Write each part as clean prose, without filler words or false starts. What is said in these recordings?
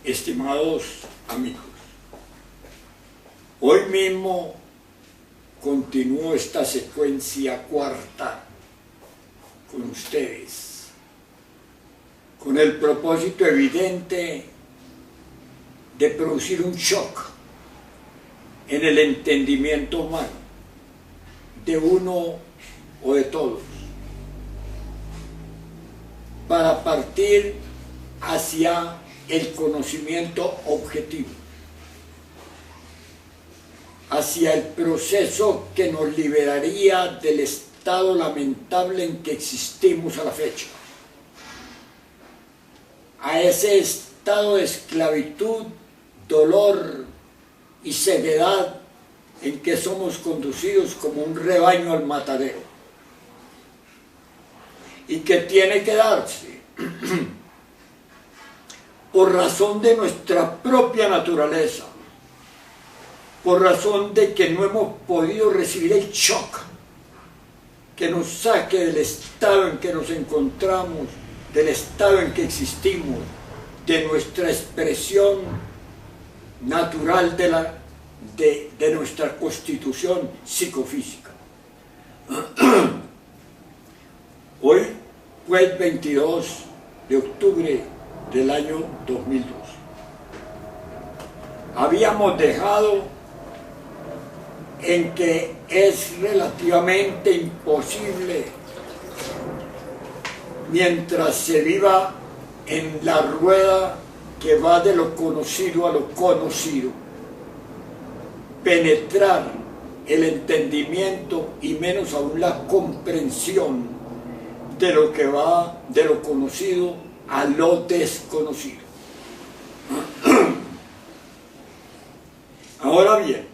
Estimados amigos, hoy mismo continúo esta secuencia cuarta con ustedes, con el propósito evidente de producir un shock en el entendimiento humano, de uno o de todos, para partir hacia el conocimiento objetivo, hacia el proceso que nos liberaría del estado lamentable en que existimos a la fecha, a ese estado de esclavitud, dolor y ceguedad en que somos conducidos como un rebaño al matadero, y que tiene que darse por razón de nuestra propia naturaleza, por razón de que no hemos podido recibir el shock que nos saque del estado en que nos encontramos, del estado en que existimos, de nuestra expresión natural de nuestra constitución psicofísica. Hoy, pues 22 de octubre del año 2002, habíamos dejado en que es relativamente imposible, mientras se viva en la rueda que va de lo conocido a lo conocido, penetrar el entendimiento y menos aún la comprensión de lo que va de lo conocido a lo desconocido. Ahora bien,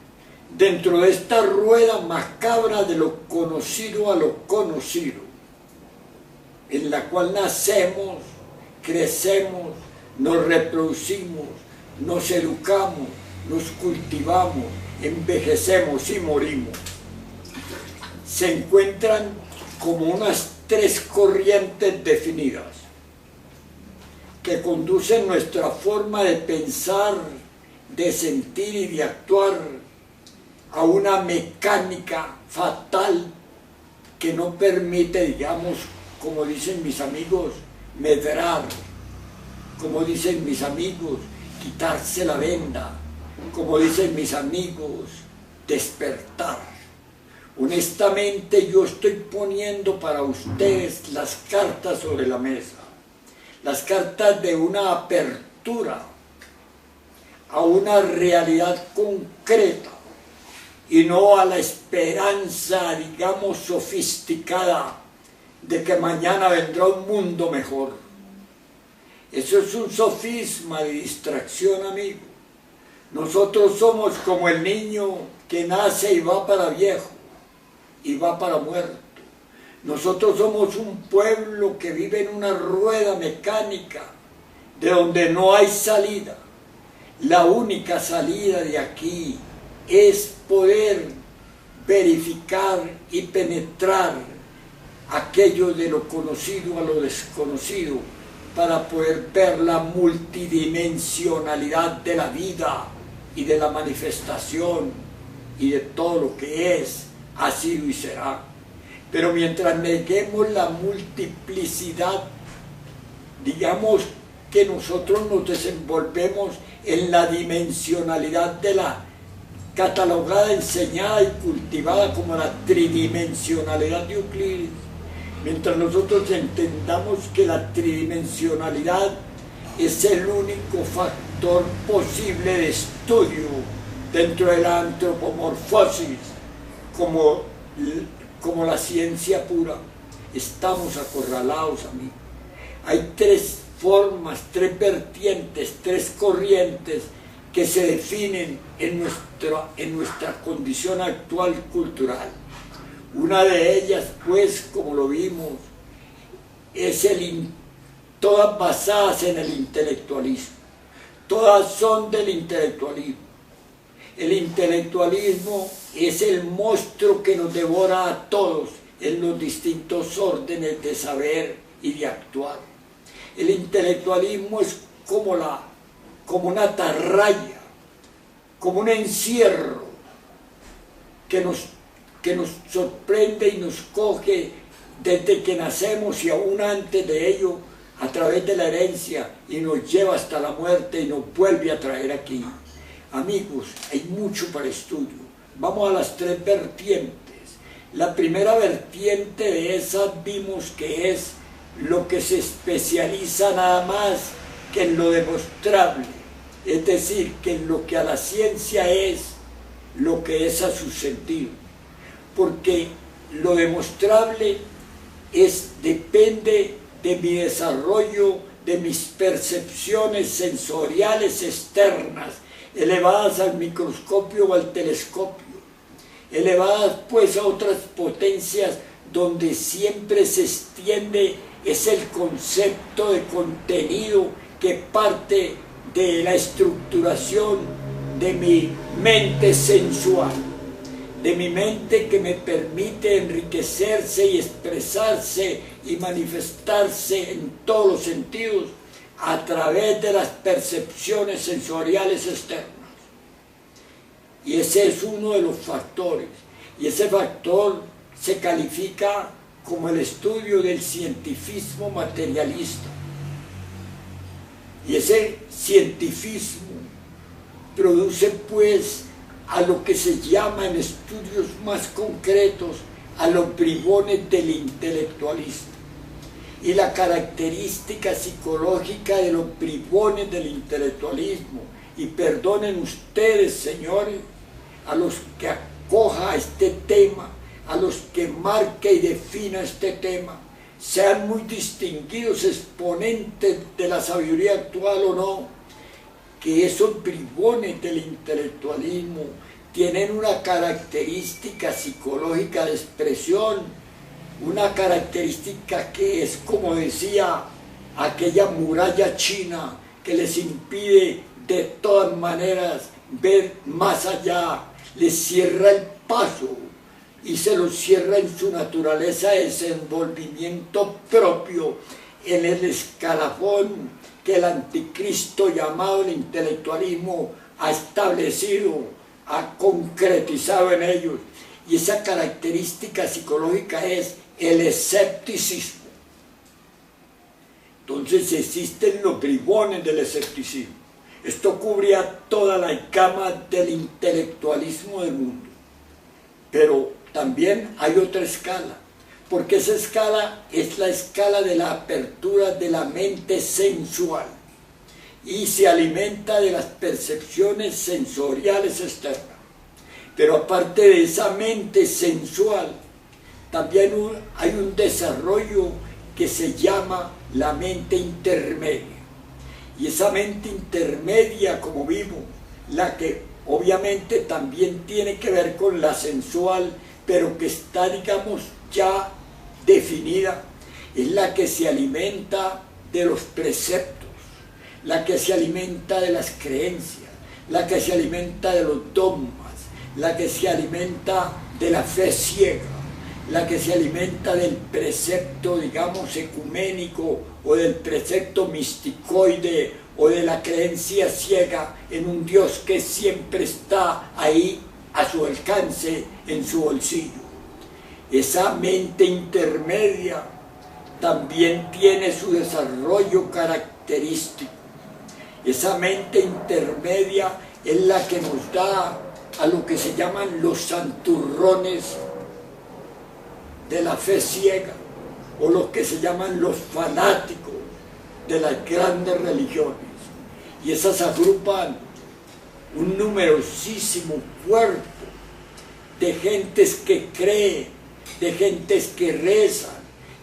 dentro de esta rueda macabra de lo conocido a lo conocido, en la cual nacemos, crecemos, nos reproducimos, nos educamos, nos cultivamos, envejecemos y morimos, se encuentran como unas tres corrientes definidas que conducen nuestra forma de pensar, de sentir y de actuar a una mecánica fatal que no permite, digamos, como dicen mis amigos, medrar, como dicen mis amigos, quitarse la venda, como dicen mis amigos, despertar. Honestamente, yo estoy poniendo para ustedes las cartas sobre la mesa, las cartas de una apertura a una realidad concreta y no a la esperanza, digamos, sofisticada de que mañana vendrá un mundo mejor. Eso es un sofisma de distracción, amigo. Nosotros somos como el niño que nace y va para viejo y va para muerto. Nosotros somos un pueblo que vive en una rueda mecánica de donde no hay salida. La única salida de aquí es poder verificar y penetrar aquello de lo conocido a lo desconocido para poder ver la multidimensionalidad de la vida y de la manifestación y de todo lo que es, ha sido y será. Pero mientras neguemos la multiplicidad, digamos que nosotros nos desenvolvemos en la dimensionalidad de la catalogada, enseñada y cultivada como la tridimensionalidad de Euclides. Mientras nosotros entendamos que la tridimensionalidad es el único factor posible de estudio dentro de la antropomorfosis como la ciencia pura, estamos acorralados, amigos. Hay tres formas, tres vertientes, tres corrientes que se definen en nuestra condición actual cultural. Una de ellas, pues, como lo vimos, es todas basadas en el intelectualismo. Todas son del intelectualismo. El intelectualismo es el monstruo que nos devora a todos en los distintos órdenes de saber y de actuar. El intelectualismo es como como una atarraya, como un encierro que nos sorprende y nos coge desde que nacemos y aún antes de ello, a través de la herencia, y nos lleva hasta la muerte y nos vuelve a traer aquí. Amigos, hay mucho para estudio. Vamos a las 3 vertientes. La primera vertiente de esas vimos que es lo que se especializa nada más que en lo demostrable, es decir, que en lo que a la ciencia es lo que es a su sentido, porque lo demostrable depende de mi desarrollo, de mis percepciones sensoriales externas, elevadas al microscopio o al telescopio, elevadas pues a otras potencias donde siempre se extiende es el concepto de contenido que parte de la estructuración de mi mente sensual, de mi mente que me permite enriquecerse y expresarse y manifestarse en todos los sentidos a través de las percepciones sensoriales externas. Y ese es uno de los factores, y ese factor se califica como el estudio del cientifismo materialista. Y ese cientifismo produce pues a lo que se llama en estudios más concretos a los bribones del intelectualismo. Y la característica psicológica de los bribones del intelectualismo, y perdonen ustedes, señores, a los que acoja este tema, a los que marque y defina este tema, sean muy distinguidos exponentes de la sabiduría actual o no, que esos bribones del intelectualismo tienen una característica psicológica de expresión, una característica que es, como decía aquella muralla china, que les impide de todas maneras ver más allá, les cierra el paso y se los cierra en su naturaleza de desenvolvimiento propio en el escalafón que el anticristo llamado el intelectualismo ha establecido, ha concretizado en ellos. Y esa característica psicológica es el escepticismo. Entonces existen los bribones del escepticismo. Esto cubría toda la gama del intelectualismo del mundo. Pero también hay otra escala, porque esa escala es la escala de la apertura de la mente sensual y se alimenta de las percepciones sensoriales externas. Pero aparte de esa mente sensual, también hay un desarrollo que se llama la mente intermedia. Y esa mente intermedia, como vimos, la que obviamente también tiene que ver con la sensual, pero que está, digamos, ya definida, es la que se alimenta de los preceptos, la que se alimenta de las creencias, la que se alimenta de los dogmas, la que se alimenta de la fe ciega, la que se alimenta del precepto, digamos, ecuménico o del precepto misticoide o de la creencia ciega en un Dios que siempre está ahí a su alcance, en su bolsillo. Esa mente intermedia también tiene su desarrollo característico. Esa mente intermedia es la que nos da a lo que se llaman los santurrones de la fe ciega, o los que se llaman los fanáticos de las grandes religiones. Y esas agrupan un numerosísimo cuerpo de gentes que creen, de gentes que rezan,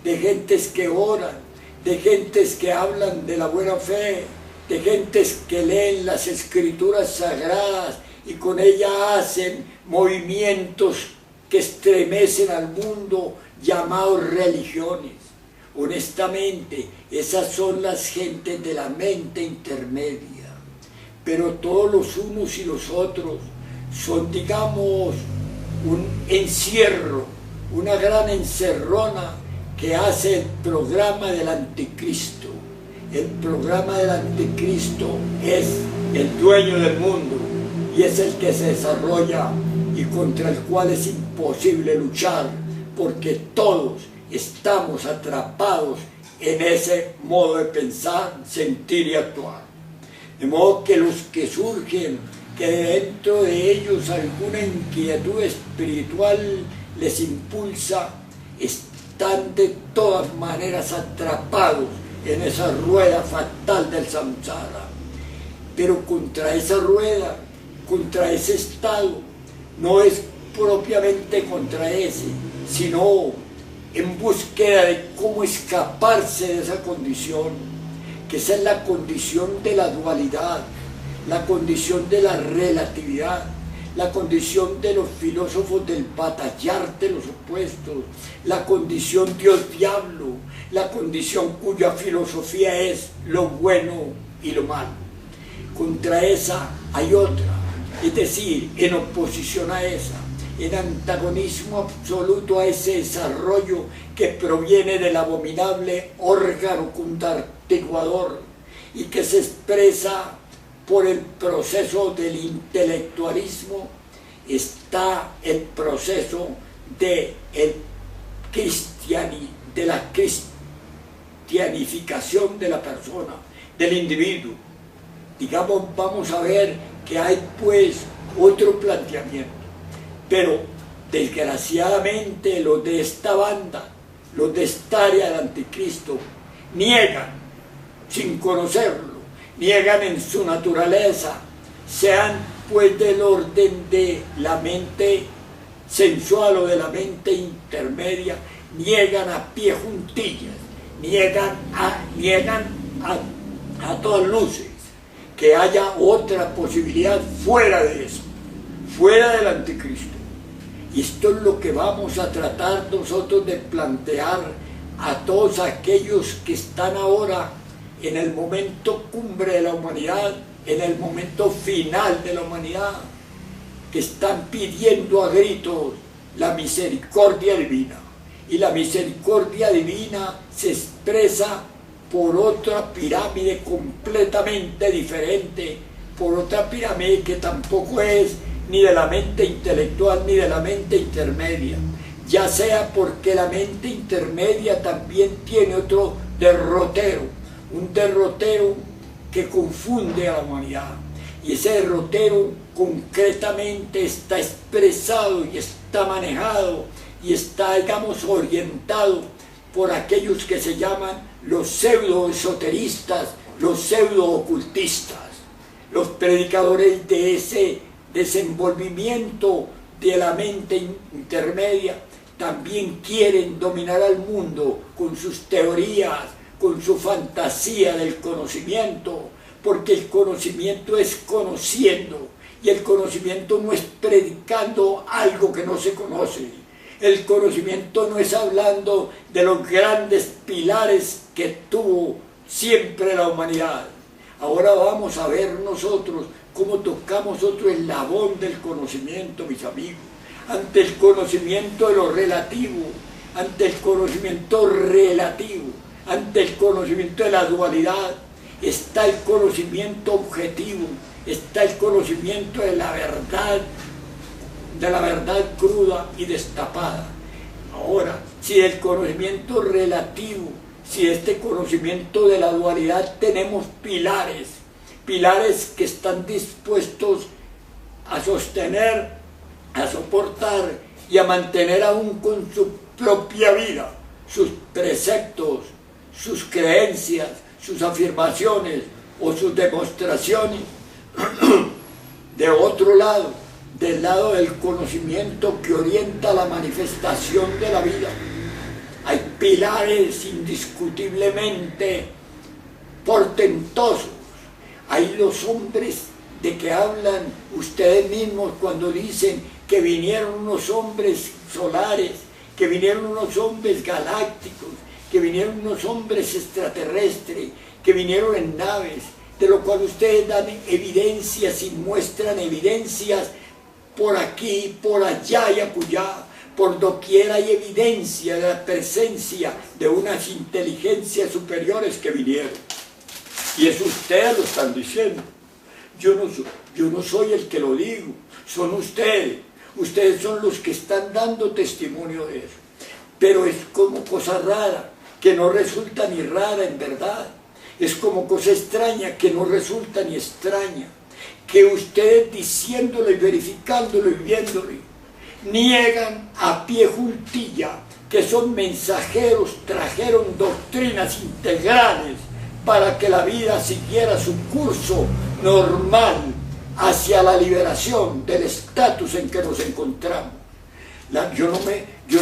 de gentes que oran, de gentes que hablan de la buena fe, de gentes que leen las escrituras sagradas y con ellas hacen movimientos que estremecen al mundo llamados religiones. Honestamente, esas son las gentes de la mente intermedia. Pero todos los unos y los otros son, digamos, un encierro, una gran encerrona que hace el programa del anticristo. El programa del anticristo es el dueño del mundo, y es el que se desarrolla y contra el cual es imposible luchar, porque todos estamos atrapados en ese modo de pensar, sentir y actuar. De modo que los que surgen, que dentro de ellos alguna inquietud espiritual les impulsa, están de todas maneras atrapados en esa rueda fatal del samsara. Pero contra esa rueda, contra ese estado, no es propiamente contra ese, sino en búsqueda de cómo escaparse de esa condición, que esa es la condición de la dualidad, la condición de la relatividad, la condición de los filósofos del batallar de los opuestos, la condición Dios-Diablo, la condición cuya filosofía es lo bueno y lo malo. Contra esa hay otra, es decir, en oposición a esa, en antagonismo absoluto a ese desarrollo que proviene del abominable órgano contartiguador y que se expresa por el proceso del intelectualismo, está el proceso de la cristianificación de la persona, del individuo. Digamos, vamos a ver que hay pues otro planteamiento, pero desgraciadamente los de esta banda, los de esta área del anticristo, niegan, sin conocerlo, niegan en su naturaleza, sean pues del orden de la mente sensual o de la mente intermedia, niegan a pie juntillas, niegan a todas luces que haya otra posibilidad fuera de eso, fuera del anticristo. Y esto es lo que vamos a tratar nosotros de plantear a todos aquellos que están ahora en el momento cumbre de la humanidad, en el momento final de la humanidad, que están pidiendo a gritos la misericordia divina. Y la misericordia divina se expresa por otra pirámide completamente diferente, por otra pirámide que tampoco es ni de la mente intelectual ni de la mente intermedia, ya sea porque la mente intermedia también tiene otro derrotero, un derrotero que confunde a la humanidad, y ese derrotero concretamente está expresado y está manejado y está, digamos, orientado por aquellos que se llaman los pseudo-esoteristas, los pseudo-ocultistas, los predicadores de ese desenvolvimiento de la mente intermedia. También quieren dominar al mundo con sus teorías, con su fantasía del conocimiento, porque el conocimiento es conociendo, y el conocimiento no es predicando algo que no se conoce. El conocimiento no es hablando de los grandes pilares que tuvo siempre la humanidad. Ahora vamos a ver nosotros cómo tocamos otro eslabón del conocimiento, mis amigos. Ante el conocimiento de lo relativo, ante el conocimiento relativo, ante el conocimiento de la dualidad, está el conocimiento objetivo, está el conocimiento de la verdad cruda y destapada. Ahora, si del conocimiento relativo, si de este conocimiento de la dualidad tenemos pilares que están dispuestos a sostener, a soportar y a mantener aún con su propia vida sus preceptos, sus creencias, sus afirmaciones o sus demostraciones. De otro lado, del lado del conocimiento que orienta la manifestación de la vida, hay pilares indiscutiblemente portentosos. Hay los hombres de que hablan ustedes mismos cuando dicen que vinieron unos hombres solares, que vinieron unos hombres galácticos, que vinieron unos hombres extraterrestres, que vinieron en naves, de lo cual ustedes dan evidencias y muestran evidencias por aquí, por allá y acullá. Por doquier hay evidencia de la presencia de unas inteligencias superiores que vinieron. Y eso ustedes lo están diciendo. Yo no soy el que lo digo, son ustedes. Ustedes son los que están dando testimonio de eso. Pero es como cosa rara, que no resulta ni rara en verdad. Es como cosa extraña, que no resulta ni extraña. Que ustedes diciéndolo y verificándolo y viéndolo, niegan a pie juntilla que son mensajeros, trajeron doctrinas integrales para que la vida siguiera su curso normal hacia la liberación del estatus en que nos encontramos. Yo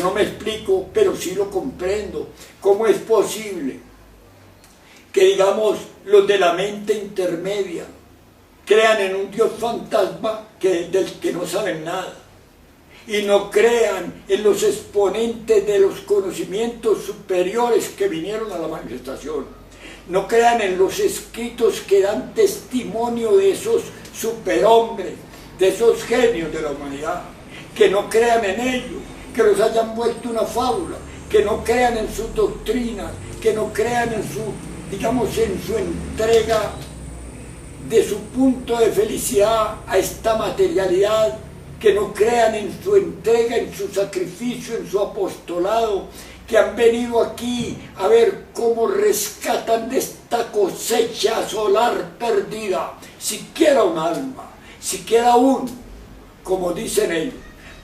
no me explico, pero sí lo comprendo. ¿Cómo es posible que, digamos, los de la mente intermedia crean en un Dios fantasma del que no saben nada? Y no crean en los exponentes de los conocimientos superiores que vinieron a la manifestación. No crean en los escritos que dan testimonio de esos superhombres, de esos genios de la humanidad. Que no crean en ellos, que los hayan vuelto una fábula, que no crean en sus doctrinas, que no crean en su, digamos, en su entrega de su punto de felicidad a esta materialidad, que no crean en su entrega, en su sacrificio, en su apostolado, que han venido aquí a ver cómo rescatan de esta cosecha solar perdida, siquiera un alma, siquiera uno, como dicen ellos.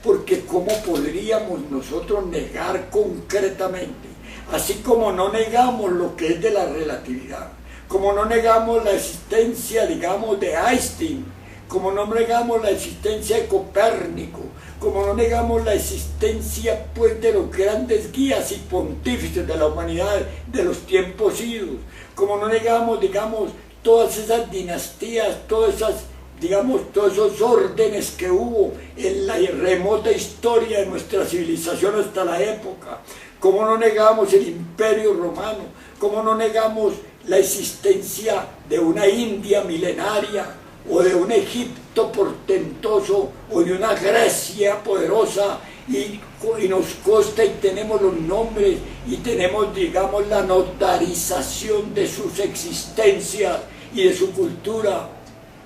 Porque ¿cómo podríamos nosotros negar concretamente? Así como no negamos lo que es de la relatividad, como no negamos la existencia, digamos, de Einstein, como no negamos la existencia de Copérnico, como no negamos la existencia, pues, de los grandes guías y pontífices de la humanidad de los tiempos idos, como no negamos, digamos, todas esas dinastías, todas esas, digamos, todos esos órdenes que hubo en la remota historia de nuestra civilización hasta la época, como no negamos el Imperio Romano, como no negamos la existencia de una India milenaria, o de un Egipto portentoso, o de una Grecia poderosa, y nos consta y tenemos los nombres, y tenemos, digamos, la notarización de sus existencias y de su cultura.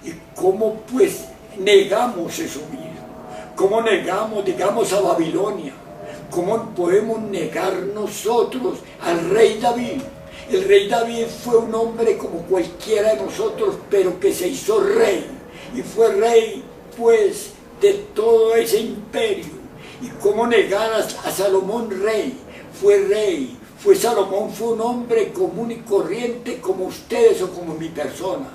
¿Y cómo, pues, negamos eso mismo? ¿Cómo negamos, digamos, a Babilonia? ¿Cómo podemos negar nosotros al rey David? El rey David fue un hombre como cualquiera de nosotros, pero que se hizo rey. Y fue rey, pues, de todo ese imperio. ¿Y cómo negar a Salomón rey? Fue rey. Salomón fue un hombre común y corriente como ustedes o como mi persona.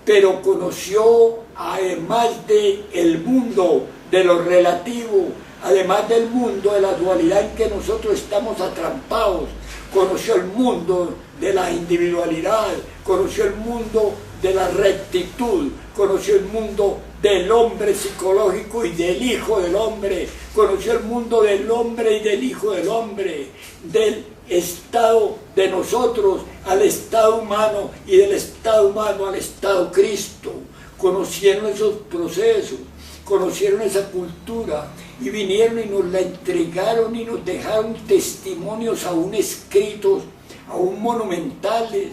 Pero conoció, además del mundo de lo relativo, además del mundo de la dualidad en que nosotros estamos atrampados, conoció el mundo de la individualidad, conoció el mundo de la rectitud, conoció el mundo del hombre psicológico y del hijo del hombre, conoció el mundo del hombre y del hijo del hombre, del estado de nosotros al estado humano y del estado humano al estado Cristo. Conocieron esos procesos, conocieron esa cultura y vinieron y nos la entregaron y nos dejaron testimonios aún escritos, aún monumentales,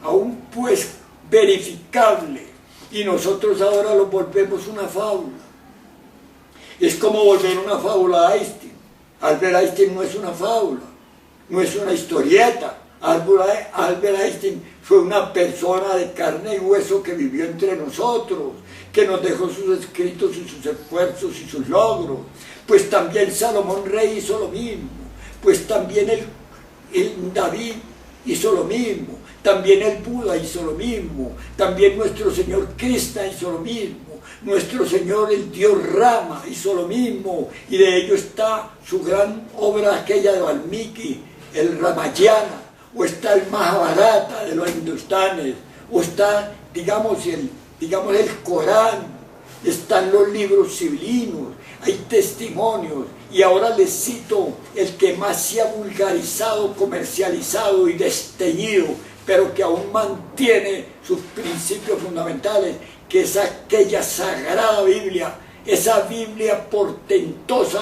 aún, pues, verificables, y nosotros ahora lo volvemos una fábula. Es como volver una fábula a Einstein. Albert Einstein no es una fábula, no es una historieta. Albert Einstein fue una persona de carne y hueso que vivió entre nosotros, que nos dejó sus escritos y sus esfuerzos y sus logros. Pues también Salomón rey hizo lo mismo, pues también el David hizo lo mismo, también el Buda hizo lo mismo, también nuestro Señor Krishna hizo lo mismo, nuestro Señor el Dios Rama hizo lo mismo, y de ello está su gran obra aquella de Valmiki, el Ramayana, o está el Mahabharata de los hindustanes, o está, digamos, el Corán, están los libros civilinos, hay testimonios, y ahora les cito el que más se ha vulgarizado, comercializado y desteñido, pero que aún mantiene sus principios fundamentales, que es aquella sagrada Biblia, esa Biblia portentosa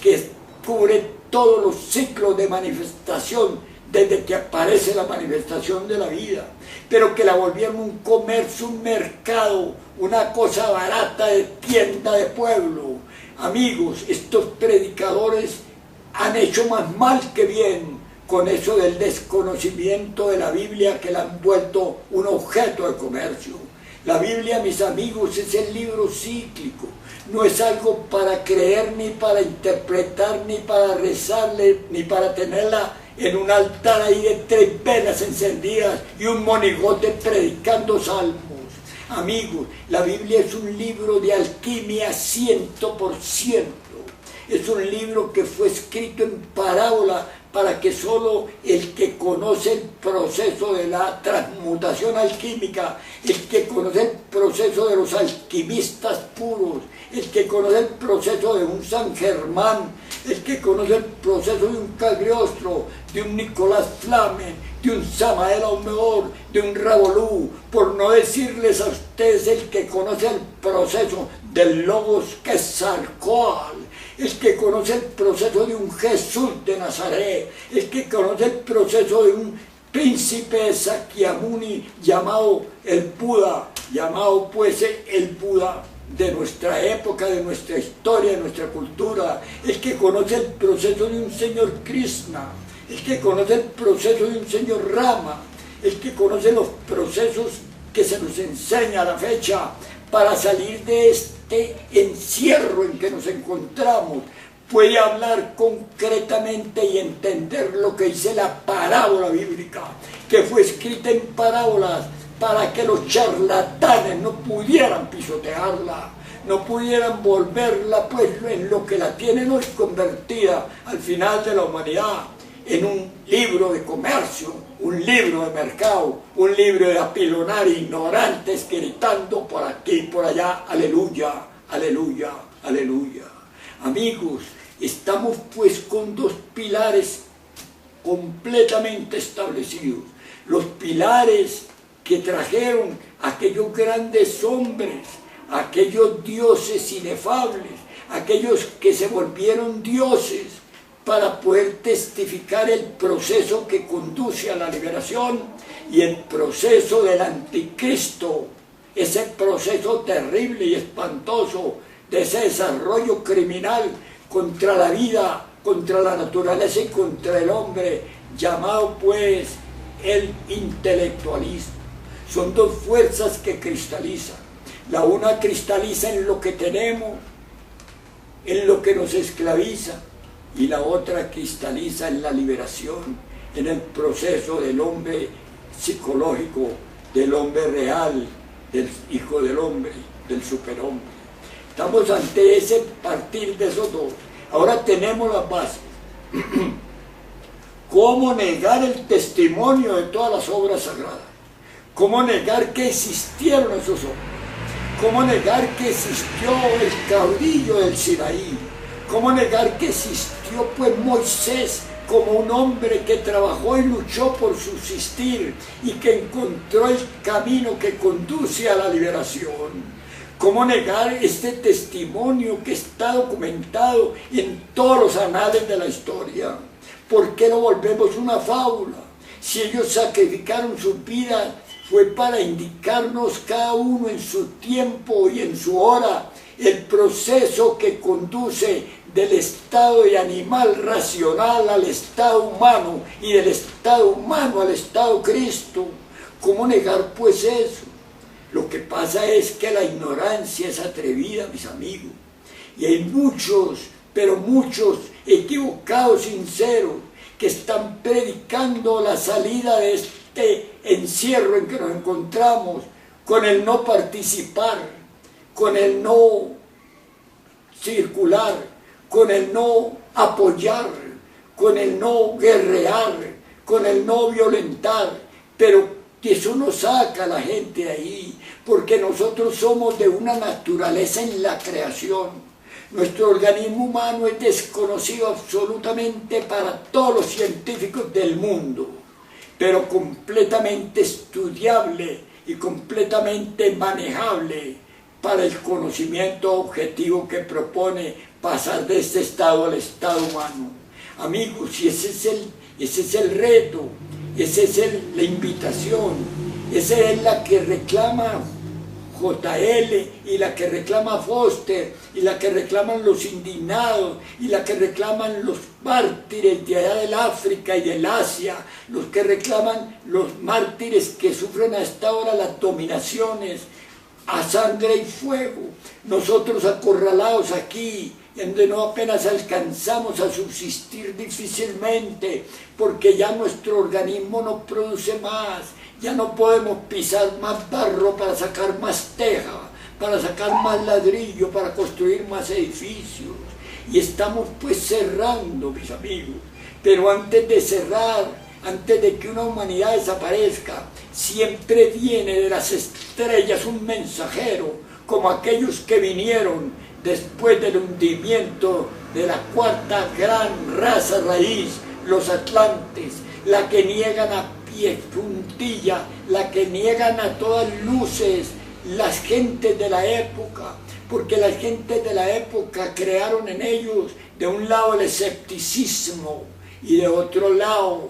que cubre todos los ciclos de manifestación desde que aparece la manifestación de la vida, pero que la volvieron un comercio, un mercado, una cosa barata de tienda de pueblo. Amigos, estos predicadores han hecho más mal que bien con eso del desconocimiento de la Biblia, que la han vuelto un objeto de comercio. La Biblia, mis amigos, es el libro cíclico. No es algo para creer, ni para interpretar, ni para rezarle, ni para tenerla en un altar ahí de 3 velas encendidas y un monigote predicando salmos. Amigos, la Biblia es un libro de alquimia 100%. Es un libro que fue escrito en parábola para que solo el que conoce el proceso de la transmutación alquímica, el que conoce el proceso de los alquimistas puros, el que conoce el proceso de un San Germán, el que conoce el proceso de un Cagliostro, de un Nicolás Flamen, de un Samael Aumeor, de un Ravolú, por no decirles a ustedes el que conoce el proceso del Logos Quetzalcóatl, el que conoce el proceso de un Jesús de Nazaret, el que conoce el proceso de un príncipe de Sakyamuni llamado el Buda, llamado pues el Buda de nuestra época, de nuestra historia, de nuestra cultura, el que conoce el proceso de un señor Krishna, el que conoce el proceso de un señor Rama, el que conoce los procesos que se nos enseña a la fecha para salir de este encierro en que nos encontramos, puede hablar concretamente y entender lo que dice la parábola bíblica, que fue escrita en parábolas para que los charlatanes no pudieran pisotearla, no pudieran volverla pues en lo que la tienen hoy convertida al final de la humanidad, en un libro de comercio, un libro de mercado, un libro de apilonar ignorantes gritando por aquí y por allá, aleluya, aleluya, aleluya. Amigos, estamos pues con 2 pilares completamente establecidos, los pilares que trajeron aquellos grandes hombres, aquellos dioses inefables, aquellos que se volvieron dioses, para poder testificar el proceso que conduce a la liberación y el proceso del anticristo, ese proceso terrible y espantoso de ese desarrollo criminal contra la vida, contra la naturaleza y contra el hombre, llamado pues el intelectualismo. Son 2 fuerzas que cristalizan. La una cristaliza en lo que tenemos, en lo que nos esclaviza, y la otra cristaliza en la liberación, en el proceso del hombre psicológico, del hombre real, del hijo del hombre, del superhombre. Estamos ante ese partir de esos 2. Ahora tenemos las bases. ¿Cómo negar el testimonio de todas las obras sagradas? ¿Cómo negar que existieron esos hombres? ¿Cómo negar que existió el caudillo del Sinaí? ¿Cómo negar que existió pues Moisés como un hombre que trabajó y luchó por subsistir y que encontró el camino que conduce a la liberación? ¿Cómo negar este testimonio que está documentado en todos los anales de la historia? ¿Por qué lo volvemos una fábula? Si ellos sacrificaron sus vidas, fue para indicarnos cada uno en su tiempo y en su hora el proceso que conduce del estado de animal racional al estado humano y del estado humano al estado Cristo. ¿Cómo negar pues eso? Lo que pasa es que la ignorancia es atrevida, mis amigos, y hay muchos, pero muchos equivocados, sinceros, que están predicando la salida de este encierro en que nos encontramos, con el no participar, con el no circular, con el no apoyar, con el no guerrear, con el no violentar, pero que eso no saca a la gente de ahí, porque nosotros somos de una naturaleza en la creación. Nuestro organismo humano es desconocido absolutamente para todos los científicos del mundo, pero completamente estudiable y completamente manejable para el conocimiento objetivo que propone pasar de este estado al estado humano. Amigos, si ese es Ese es el reto, esa es la invitación, esa es la que reclama JL y la que reclama Foster y la que reclaman los indignados y la que reclaman los mártires de allá del África y del Asia, los que reclaman los mártires que sufren hasta ahora las dominaciones a sangre y fuego. Nosotros acorralados aquí, en donde no apenas alcanzamos a subsistir difícilmente, porque ya nuestro organismo no produce más, ya no podemos pisar más barro para sacar más teja, para sacar más ladrillo, para construir más edificios. Y estamos pues cerrando, mis amigos. Pero antes de cerrar, antes de que una humanidad desaparezca, siempre viene de las estrellas un mensajero, como aquellos que vinieron después del hundimiento de la cuarta gran raza raíz, los atlantes, la que niegan a pie juntilla, la que niegan a todas luces las gentes de la época, porque las gentes de la época crearon en ellos de un lado el escepticismo y de otro lado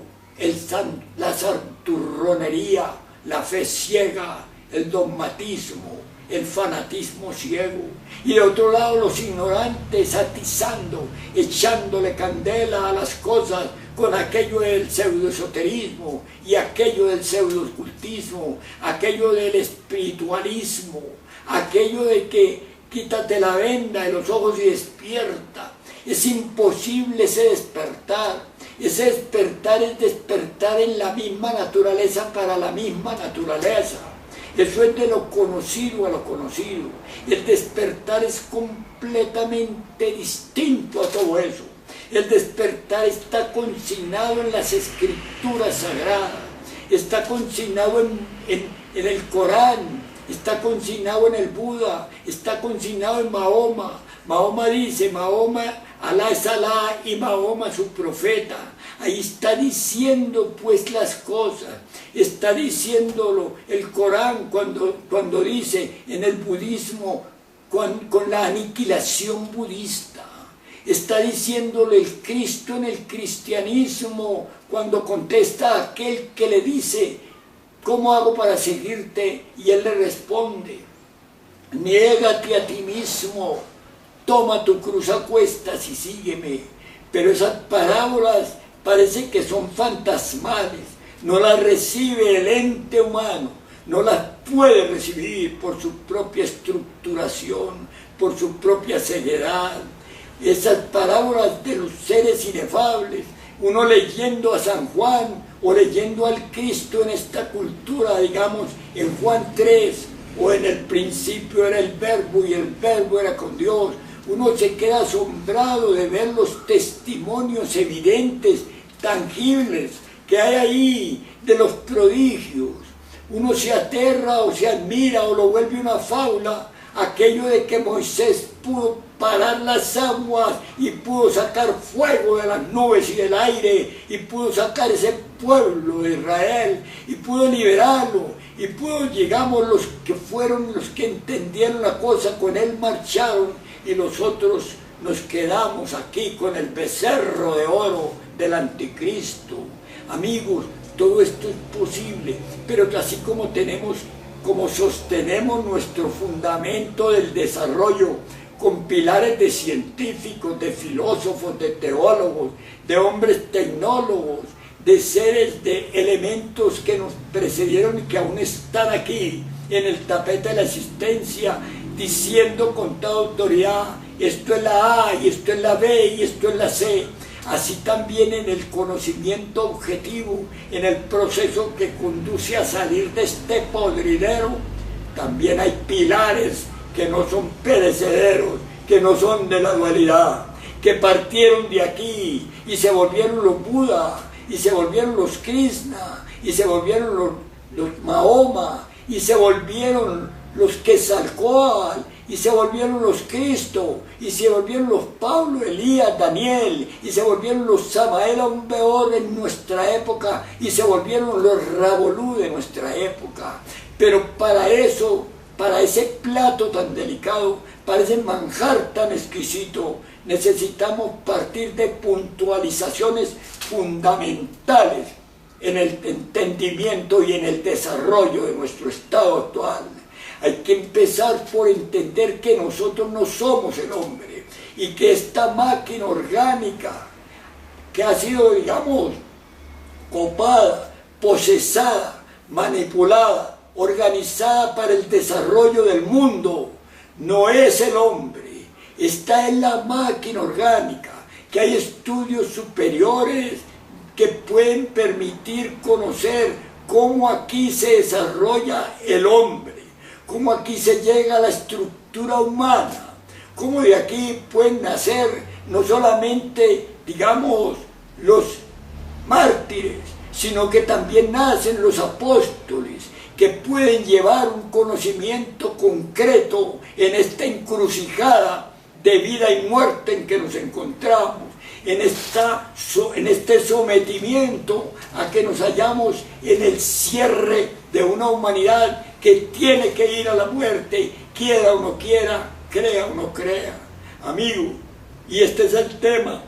la santurronería, la fe ciega, el dogmatismo, el fanatismo ciego, y de otro lado los ignorantes atizando, echándole candela a las cosas con aquello del pseudoesoterismo y aquello del pseudocultismo, aquello del espiritualismo, aquello de que quítate la venda de los ojos y despierta. Es imposible ese despertar. Ese despertar es despertar en la misma naturaleza para la misma naturaleza. Eso es de lo conocido a lo conocido. El despertar es completamente distinto a todo eso. El despertar está consignado en las escrituras sagradas, está consignado en el Corán, está consignado en el Buda, está consignado en Mahoma. Mahoma dice, Alá es Alá y Mahoma su profeta. Ahí está diciendo pues las cosas, está diciéndolo el Corán cuando dice en el budismo con la aniquilación budista. Está diciéndole el Cristo en el cristianismo cuando contesta a aquel que le dice, ¿cómo hago para seguirte? Y él le responde, niégate a ti mismo, toma tu cruz a cuestas y sígueme. Pero esas parábolas parece que son fantasmales, no las recibe el ente humano, no las puede recibir por su propia estructuración, por su propia ceguedad. Esas parábolas de los seres inefables, uno leyendo a San Juan o leyendo al Cristo en esta cultura, digamos en Juan 3, o en el principio era el verbo y el verbo era con Dios, uno se queda asombrado de ver los testimonios evidentes, tangibles, que hay ahí de los prodigios. Uno se aterra o se admira o lo vuelve una fábula, aquello de que Moisés pudo parar las aguas y pudo sacar fuego de las nubes y del aire y pudo sacar ese pueblo de Israel y pudo liberarlo y pudo, llegamos los que fueron los que entendieron la cosa, con él marcharon y los otros nos quedamos aquí con el becerro de oro del anticristo. Amigos, todo esto es posible, pero así como sostenemos nuestro fundamento del desarrollo con pilares de científicos, de filósofos, de teólogos, de hombres tecnólogos, de seres, de elementos que nos precedieron y que aún están aquí en el tapete de la existencia, diciendo con toda autoridad, esto es la A, y esto es la B, y esto es la C. Así también en el conocimiento objetivo, en el proceso que conduce a salir de este podridero, también hay pilares que no son perecederos, que no son de la dualidad, que partieron de aquí y se volvieron los Buda, y se volvieron los Krishna, y se volvieron los Mahoma, y se volvieron los Quetzalcóatl, y se volvieron los Cristo, y se volvieron los Pablo, Elías, Daniel, y se volvieron los Samael aún peor en nuestra época, y se volvieron los Rabolú de nuestra época. Pero para eso para ese plato tan delicado, para ese manjar tan exquisito, necesitamos partir de puntualizaciones fundamentales en el entendimiento y en el desarrollo de nuestro estado actual. Hay que empezar por entender que nosotros no somos el hombre y que esta máquina orgánica que ha sido, digamos, copada, posesada, manipulada, organizada para el desarrollo del mundo, no es el hombre, está en la máquina orgánica, que hay estudios superiores que pueden permitir conocer cómo aquí se desarrolla el hombre, cómo aquí se llega a la estructura humana, cómo de aquí pueden nacer no solamente, digamos, los mártires, sino que también nacen los apóstoles, que pueden llevar un conocimiento concreto en esta encrucijada de vida y muerte en que nos encontramos, en este sometimiento a que nos hallamos en el cierre de una humanidad que tiene que ir a la muerte, quiera o no quiera, crea o no crea. Amigo, y este es el tema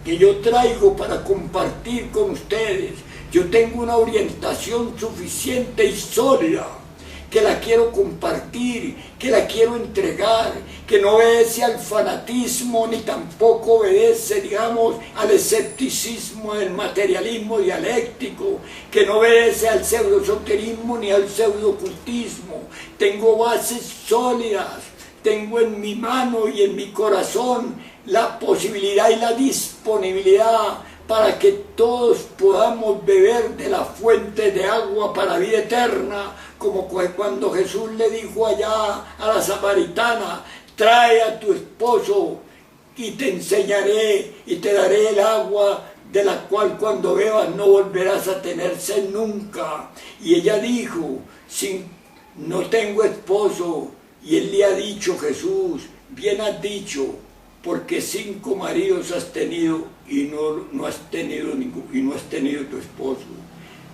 que yo traigo para compartir con ustedes. Yo tengo una orientación suficiente y sólida, que la quiero compartir, que la quiero entregar, que no obedece al fanatismo ni tampoco obedece, digamos, al escepticismo del materialismo dialéctico, que no obedece al pseudoesoterismo ni al pseudocultismo. Tengo bases sólidas, tengo en mi mano y en mi corazón la posibilidad y la disponibilidad para que todos podamos beber de la fuente de agua para vida eterna, como cuando Jesús le dijo allá a la samaritana: trae a tu esposo y te enseñaré y te daré el agua de la cual cuando bebas no volverás a tener sed nunca. Y ella dijo: no tengo esposo. Y él le ha dicho, Jesús: bien has dicho, porque 5 maridos has tenido y no has tenido tu esposo.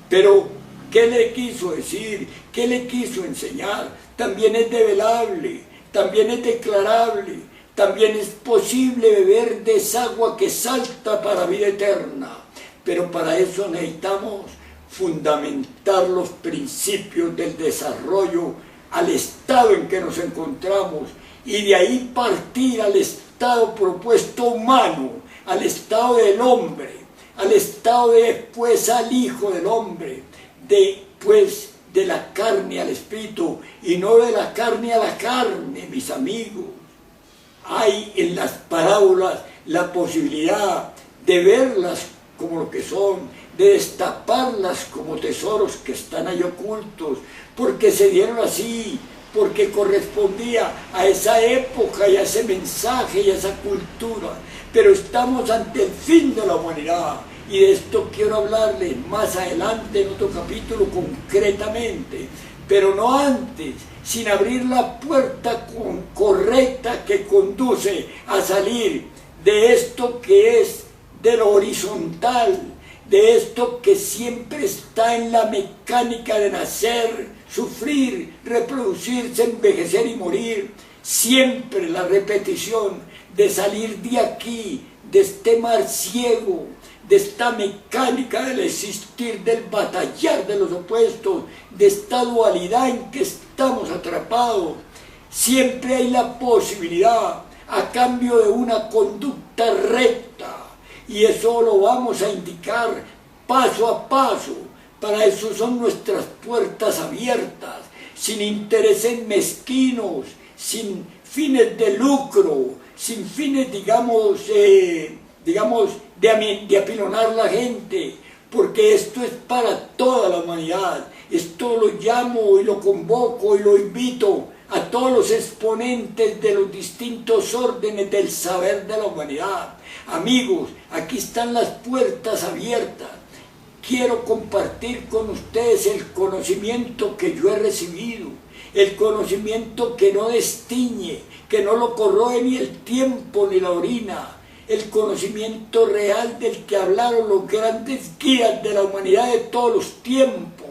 Pero, ¿qué le quiso decir? ¿Qué le quiso enseñar? También es develable, también es declarable, también es posible beber de esa agua que salta para vida eterna. Pero para eso necesitamos fundamentar los principios del desarrollo al estado en que nos encontramos, y de ahí partir al estado propuesto humano, al estado del hombre, al estado de después al Hijo del Hombre, después de la carne al espíritu, y no de la carne a la carne, mis amigos. Hay en las parábolas la posibilidad de verlas como lo que son, de destaparlas como tesoros que están ahí ocultos, porque se dieron así, porque correspondía a esa época y a ese mensaje y a esa cultura. Pero estamos ante el fin de la humanidad, y de esto quiero hablarles más adelante en otro capítulo concretamente, pero no antes, sin abrir la puerta correcta que conduce a salir de esto que es de lo horizontal, de esto que siempre está en la mecánica de nacer, sufrir, reproducirse, envejecer y morir. Siempre la repetición de salir de aquí, de este mar ciego, de esta mecánica del existir, del batallar de los opuestos, de esta dualidad en que estamos atrapados. Siempre hay la posibilidad, a cambio de una conducta recta, y eso lo vamos a indicar paso a paso. Para eso son nuestras puertas abiertas, sin intereses mezquinos, sin fines de lucro, sin fines, digamos, de apilonar la gente, porque esto es para toda la humanidad. Esto lo llamo y lo convoco y lo invito a todos los exponentes de los distintos órdenes del saber de la humanidad. Amigos, aquí están las puertas abiertas. Quiero compartir con ustedes el conocimiento que yo he recibido, el conocimiento que no destiñe, que no lo corroe ni el tiempo ni la orina, el conocimiento real del que hablaron los grandes guías de la humanidad de todos los tiempos,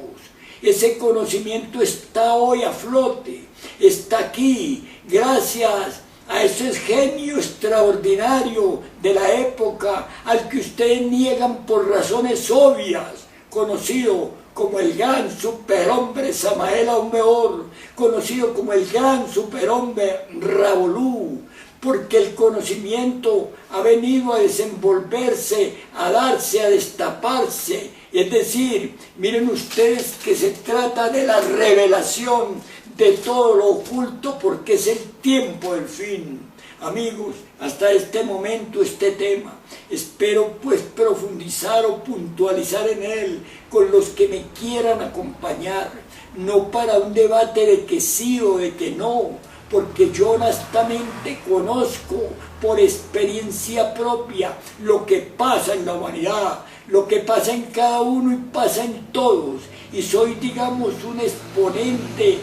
Ese conocimiento está hoy a flote, está aquí, gracias a ese genio extraordinario de la época al que ustedes niegan por razones obvias, conocido como el gran superhombre Samael Aun Weor, conocido como el gran superhombre Ravolú, porque el conocimiento ha venido a desenvolverse, a darse, a destaparse. Es decir, miren ustedes que se trata de la revelación de todo lo oculto, porque es el tiempo del fin. Amigos, hasta este momento este tema, espero pues profundizar o puntualizar en él con los que me quieran acompañar, no para un debate de que sí o de que no, porque yo honestamente conozco por experiencia propia lo que pasa en la humanidad, lo que pasa en cada uno y pasa en todos, y soy, digamos, un exponente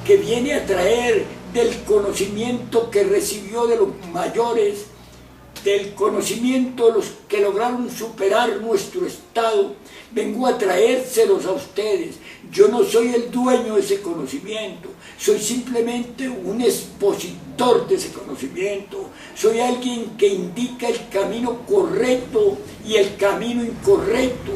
que viene a traer del conocimiento que recibió de los mayores, del conocimiento de los que lograron superar nuestro estado. Vengo a traérselos a ustedes. Yo no soy el dueño de ese conocimiento, soy simplemente un expositor de ese conocimiento. Soy alguien que indica el camino correcto y el camino incorrecto.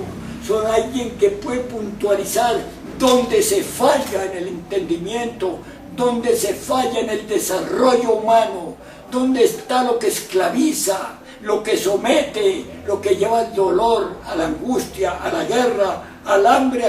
Soy alguien que puede puntualizar dónde se falla en el entendimiento, dónde se falla en el desarrollo humano, dónde está lo que esclaviza, lo que somete, lo que lleva al dolor, a la angustia, a la guerra, al hambre,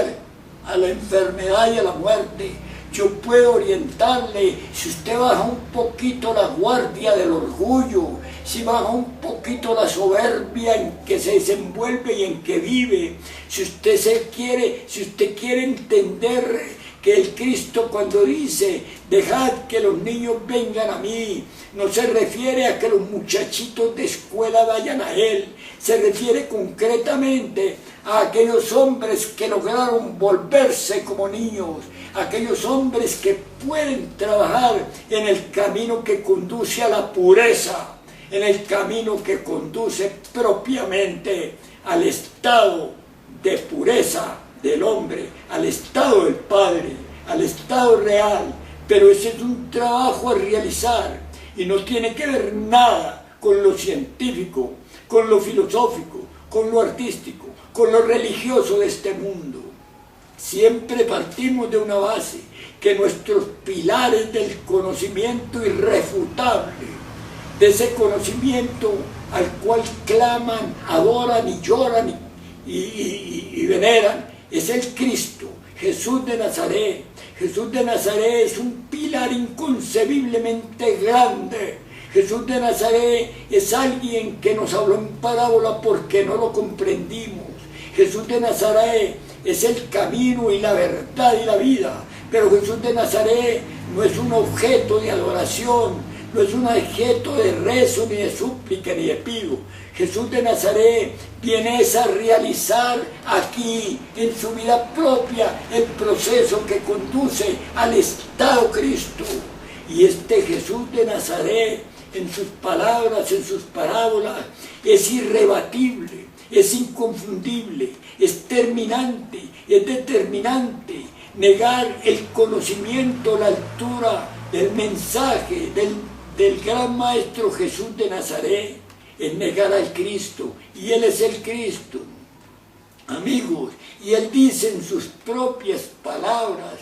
a la enfermedad y a la muerte. Yo puedo orientarle, si usted baja un poquito la guardia del orgullo, si baja un poquito la soberbia en que se desenvuelve y en que vive, si usted quiere entender que el Cristo cuando dice, dejad que los niños vengan a mí, no se refiere a que los muchachitos de escuela vayan a Él, se refiere concretamente a aquellos hombres que lograron volverse como niños, aquellos hombres que pueden trabajar en el camino que conduce a la pureza, en el camino que conduce propiamente al estado de pureza del hombre, al estado del Padre, al estado real. Pero ese es un trabajo a realizar y no tiene que ver nada con lo científico, con lo filosófico, con lo artístico, con lo religioso de este mundo. Siempre partimos de una base, que nuestros pilares del conocimiento irrefutable, de ese conocimiento al cual claman, adoran y lloran y veneran, es el Cristo, Jesús de Nazaret. Jesús de Nazaret es un pilar inconcebiblemente grande. Jesús de Nazaret es alguien que nos habló en parábola porque no lo comprendimos. Jesús de Nazaret es el camino y la verdad y la vida. Pero Jesús de Nazaret no es un objeto de adoración, no es un objeto de rezo, ni de súplica, ni de pido. Jesús de Nazaret viene a realizar aquí, en su vida propia, el proceso que conduce al estado Cristo. Y este Jesús de Nazaret, en sus palabras, en sus parábolas, es irrebatible, es inconfundible, es terminante, es determinante. Negar el conocimiento, la altura del mensaje del gran Maestro Jesús de Nazaret, es negar al Cristo, y Él es el Cristo. Amigos, y Él dice en sus propias palabras,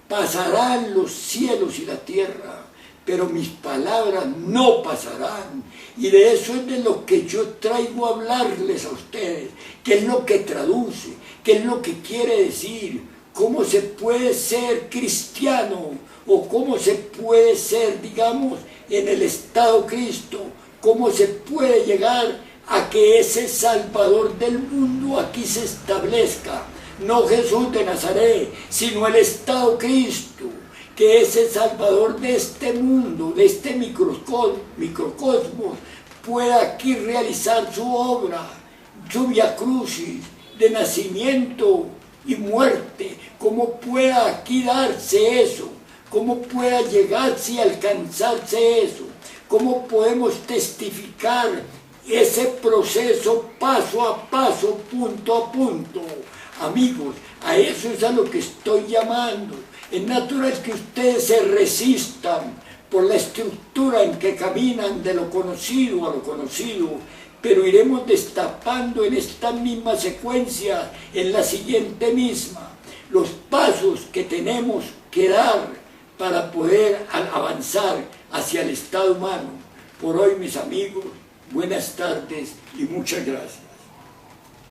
pasarán los cielos y la tierra, pero mis palabras no pasarán. Y de eso es de lo que yo traigo a hablarles a ustedes, qué es lo que traduce, qué es lo que quiere decir, cómo se puede ser cristiano, o cómo se puede ser, digamos, en el estado Cristo, cómo se puede llegar a que ese Salvador del mundo aquí se establezca. No Jesús de Nazaret, sino el estado Cristo, que es el Salvador de este mundo, de este microcosmos, pueda aquí realizar su obra, su vía crucis, de nacimiento y muerte. Cómo pueda aquí darse eso, cómo pueda llegarse y alcanzarse eso. ¿Cómo podemos testificar ese proceso paso a paso, punto a punto, Amigos, a eso es a lo que estoy llamando. Es natural que ustedes se resistan por la estructura en que caminan de lo conocido a lo conocido, pero iremos destapando en esta misma secuencia, en la siguiente misma, los pasos que tenemos que dar para poder avanzar hacia el estado humano. Por hoy, mis amigos, buenas tardes y muchas gracias.